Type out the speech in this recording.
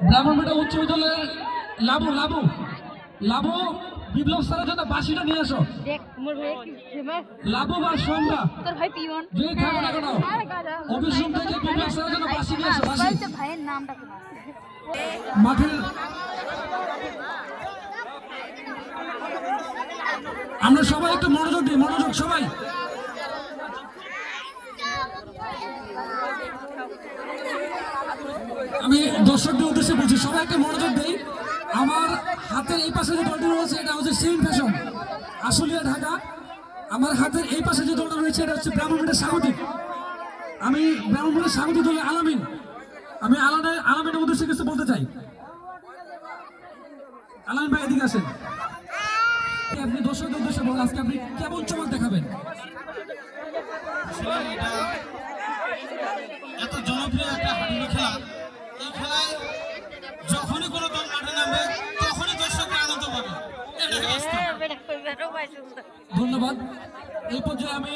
ব্রাহ্মণবাড়িয়া উচ্চ বিদ্যালয়ের লাবু লাবু লাবু বিপ্লব স্যারের জন্য বাসিটা নিয়ে আসো। লাবু বা সোমরা যদি থাকো না কেন অফিস রুম থেকে বিপ্লব স্যারের জন্য বাসি নিয়ে আসো। বাসি মাঠের আমরা সবাই একটু মনোযোগ দিই, মনোযোগ সবাই। আমি দর্শকদের উদ্দেশ্যে বলছি, সবাই একটা মনোযোগ দেই। আমার হাতের এই পাশে যে দলটি রয়েছে এটা হচ্ছে সেম ফ্যাশন, আশুলিয়া, ঢাকা। আমার হাতের এই পাশে যে দলটা রয়েছে এটা হচ্ছে ব্রাহ্মণবাড়িয়া স্বাগতিক। আমি ব্রাহ্মণবাড়িয়া স্বাগতিক দলের আলামিন। আমি আলামিনের উদ্দেশ্যে কিছু বলতে চাই। আলামিন ভাই এদিকে আসেন। আপনি দর্শকদের উদ্দেশ্যে বলেন আজকে আপনি কেমন চমক দেখাবেন? এত জনপ্রিয় একটা হাডুডু খেলা, এই খেলায় যখনই কোনো দল মাঠে নামবে তখনই দর্শকরা আনন্দ পাবে। ধন্যবাদ। এই পর্যায়ে আমি